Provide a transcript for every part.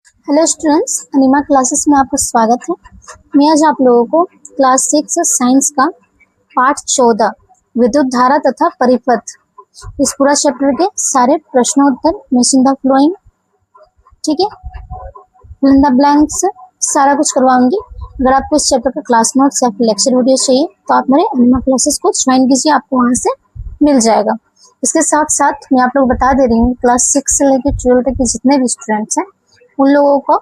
Hello students, अनिमा classes में आपका स्वागत है। मैं आज आप लोगों को क्लास 6 साइंस का पाठ 14 विद्युत धारा तथा परिपथ, इस पूरा चैप्टर के सारे प्रश्नोत्तर मिशन द फ्लोइंग, ठीक है, फिल इन द ब्लैंक्स, सारा कुछ करवाऊंगी। अगर आपको इस चैप्टर का क्लास नोट्स या फिर लेक्चर वीडियो चाहिए तो आप मेरे अनिमा क्लासेस को ज्वाइन कीजिए, आपको वहां से मिल जाएगा। इसके साथ साथ मैं आप लोग बता दे रही हूँ क्लास 6 से लेकर 12 तक के जितने भी स्टूडेंट्स हैं उन लोगों को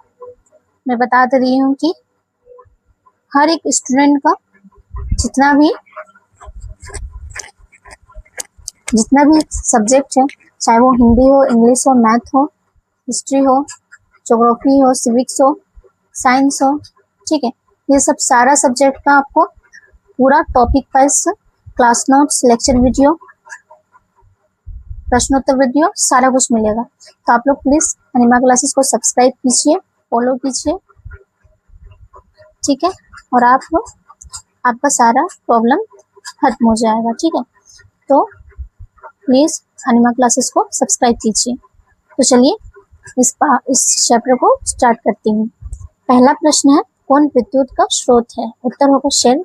मैं बता दे रही हूँ कि हर एक स्टूडेंट का जितना भी सब्जेक्ट है, चाहे वो हिंदी हो, इंग्लिश हो, मैथ हो, हिस्ट्री हो, ज्योग्राफी हो, सिविक्स हो, साइंस हो, ठीक है, ये सब सारा सब्जेक्ट का आपको पूरा topic wise class notes, lecture video, प्रश्नोत्तर वीडियो सारा कुछ मिलेगा। तो आप लोग प्लीज अनिमा क्लासेस को सब्सक्राइब कीजिए, फॉलो कीजिए, ठीक है, और आपका सारा प्रॉब्लम खत्म हो जाएगा, ठीक है। तो प्लीज अनिमा क्लासेस को सब्सक्राइब कीजिए। तो चलिए इस चैप्टर को स्टार्ट करती हूँ। पहला प्रश्न है, कौन विद्युत का स्रोत है? उत्तर होगा शेल।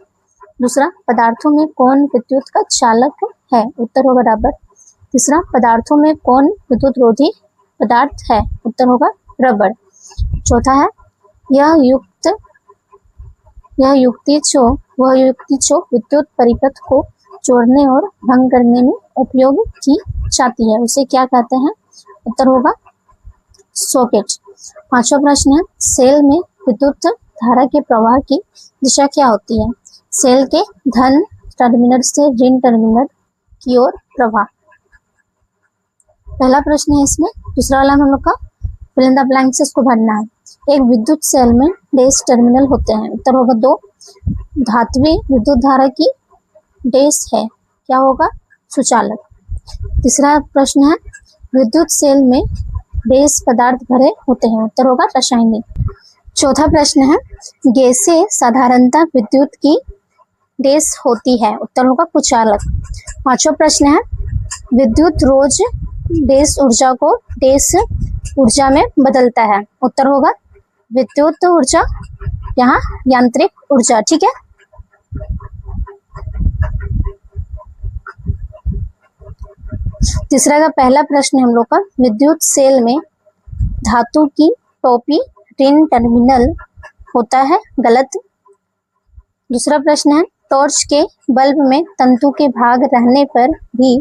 दूसरा, पदार्थों में कौन विद्युत का चालक है? उत्तर होगा रबर। तीसरा, पदार्थों में कौन विद्युत रोधी पदार्थ है? उत्तर होगा रबर। चौथा है, वह युक्ति जो विद्युत परिपथ को जोड़ने और भंग करने में उपयोग की जाती है उसे क्या कहते हैं? उत्तर होगा सॉकेट। पांचवा प्रश्न है, सेल में विद्युत धारा के प्रवाह की दिशा क्या होती है? सेल के धन टर्मिनल से ऋण टर्मिनल की ओर प्रवाह। पहला प्रश्न है इसमें। दूसरा वाला हम लोग का फिल इन द ब्लैंक्स, इसको भरना है। एक विद्युत सेल में डैश टर्मिनल होते हैं। उत्तर होगा 2। धात्विक विद्युत धारा की डैश है, क्या होगा? सुचालक। तीसरा प्रश्न है, विद्युत सेल में डैश पदार्थ भरे होते हैं। उत्तर होगा रासायनिक। चौथा प्रश्न है, गैसें साधारणतः विद्युत की डैश होती है। उत्तर होगा कुचालक। पांचवा प्रश्न है, विद्युत रोज डैश ऊर्जा को डैश ऊर्जा में बदलता है। उत्तर होगा विद्युत ऊर्जा, यहाँ यांत्रिक ऊर्जा, ठीक है। तीसरा का पहला प्रश्न हम लोग का, विद्युत सेल में धातु की टोपी ऋण टर्मिनल होता है, गलत। दूसरा प्रश्न है, टॉर्च के बल्ब में तंतु के भाग रहने पर भी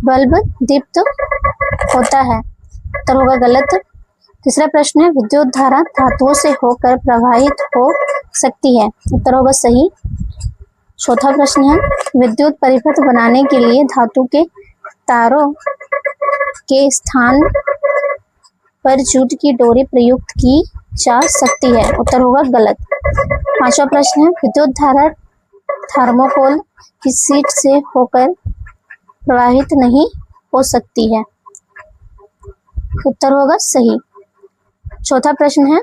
बल्ब दीप्त होता है, उत्तर होगा गलत। तीसरा प्रश्न है, विद्युत धारा धातुओं से होकर प्रवाहित हो सकती है, उत्तर होगा सही। चौथा प्रश्न है, विद्युत परिपथ बनाने के लिए धातु के तारों के स्थान पर जूट की डोरी प्रयुक्त की जा सकती है, उत्तर होगा गलत। पांचवा प्रश्न है, विद्युत धारा थर्मोकोल की शीट से होकर प्रवाहित नहीं हो सकती है, उत्तर होगा सही। चौथा प्रश्न है,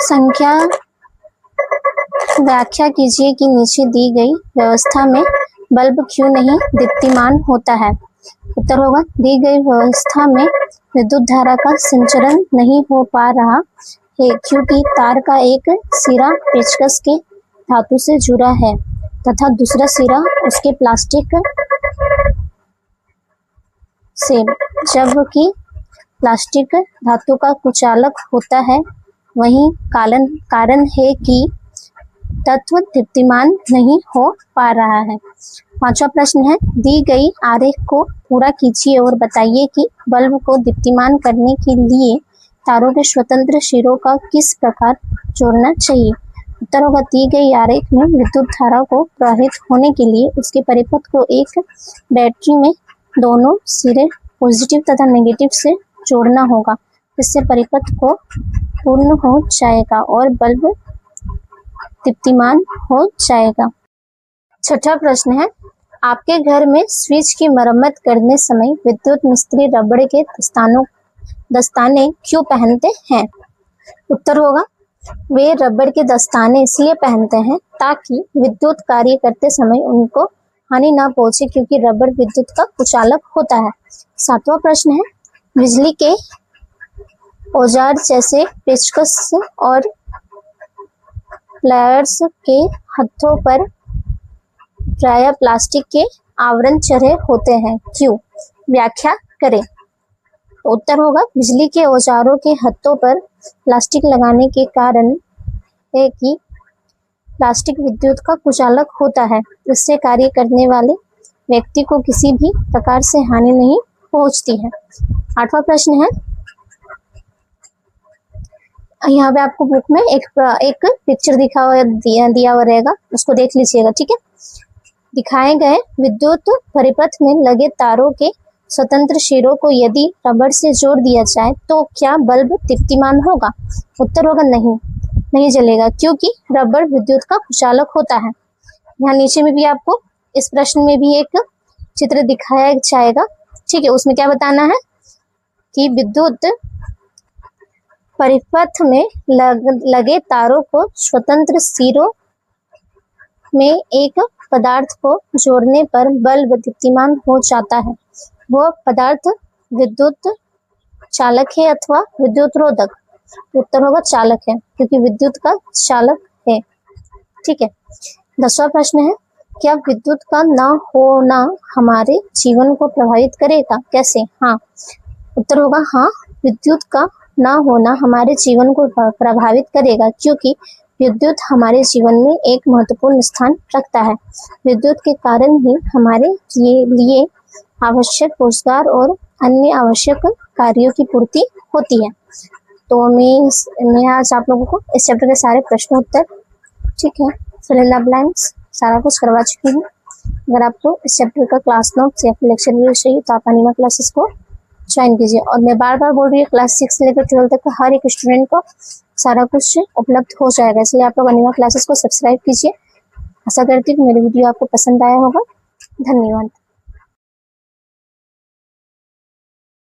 संख्या व्याख्या कीजिए कि नीचे दी गई व्यवस्था में बल्ब क्यों नहीं दीप्तिमान होता है। उत्तर होगा, दी गई व्यवस्था में विद्युत धारा का संचरण नहीं हो पा रहा है क्योंकि तार का एक सिरा पेचकस के धातु से जुड़ा है तथा दूसरा सिरा उसके प्लास्टिक से, जबकि प्लास्टिक धातु का कुचालक होता है। वही कारण है कि तत्व दीप्तिमान नहीं हो पा रहा है। पांचवा प्रश्न है, दी गई आरेख को पूरा कीजिए और बताइए कि बल्ब को दीप्तिमान करने के लिए तारों के स्वतंत्र सिरों का किस प्रकार जोड़ना चाहिए। उत्तर होगा, दी गई आरेख में विद्युत धारा को प्रवाहित होने के लिए उसके परिपथ को एक बैटरी में दोनों सिरे पॉजिटिव तथा नेगेटिव से जोड़ना होगा, इससे परिपथ को पूर्ण हो जाएगा और बल्ब दीप्तिमान हो जाएगा। छठा प्रश्न है, आपके घर में स्विच की मरम्मत करने समय विद्युत मिस्त्री रबड़ के दस्ताने क्यों पहनते हैं? उत्तर होगा, वे रबड़ के दस्ताने इसलिए पहनते हैं ताकि विद्युत कार्य करते समय उनको हानि ना पहुंचे क्योंकि रबर विद्युत का कुचालक होता है। 7वां प्रश्न है, बिजली के औजार जैसे पेचकस और प्लायर्स के हथों पर प्रायः प्लास्टिक के आवरण चढ़े होते हैं, क्यों? व्याख्या करें। तो उत्तर होगा, बिजली के औजारों के हथों पर प्लास्टिक लगाने के कारण है कि प्लास्टिक विद्युत का कुचालक होता है। इससे कार्य करने वाले व्यक्ति को किसी भी प्रकार से हानि नहीं पहुंचती है। 8वां प्रश्न है, यहाँ पे आपको बुक में एक पिक्चर दिया हुआ रहेगा, उसको देख लीजिएगा, ठीक है। दिखाए गए विद्युत परिपथ में लगे तारों के स्वतंत्र सिरों को यदि रबर से जोड़ दिया जाए तो क्या बल्ब दीप्तिमान होगा? उत्तर होगा नहीं जलेगा, क्योंकि रबर विद्युत का कुचालक होता है। यहाँ नीचे में भी आपको इस प्रश्न में भी एक चित्र दिखाया जाएगा, ठीक है। उसमें क्या बताना है कि विद्युत परिपथ में लगे तारों को स्वतंत्र सिरों में एक पदार्थ को जोड़ने पर बल्ब दीप्तिमान हो जाता है। वह पदार्थ विद्युत चालक है अथवा विद्युत रोधक? उत्तर होगा चालक है, क्योंकि विद्युत का चालक है, ठीक है। 10वां प्रश्न है, क्या विद्युत का न होना हमारे जीवन को प्रभावित करेगा? कैसे? हाँ। उत्तर होगा हाँ, विद्युत का न होना हमारे जीवन को प्रभावित करेगा, क्योंकि विद्युत हमारे जीवन में एक महत्वपूर्ण स्थान रखता है। विद्युत के कारण ही हमारे लिए आवश्यक रोजगार और अन्य आवश्यक कार्यों की पूर्ति होती है। तो मैं आज आप लोगों को इस चैप्टर के सारे प्रश्न उत्तर, ठीक है, फिल इन द ब्लैंक्स सारा कुछ करवा चुकी हूँ। अगर आपको इस चैप्टर का क्लास नोट्स या फिर लेक्चर वीडियो चाहिए तो आप अनिमा क्लासेस को ज्वाइन कीजिए। और मैं बार बार बोल रही हूँ, क्लास 6 से लेकर 12 तक का हर एक स्टूडेंट को सारा कुछ उपलब्ध हो जाएगा, इसलिए आप लोग अनिमा क्लासेस को सब्सक्राइब कीजिए। आशा करती हूँ मेरी वीडियो आपको पसंद आया होगा। धन्यवाद।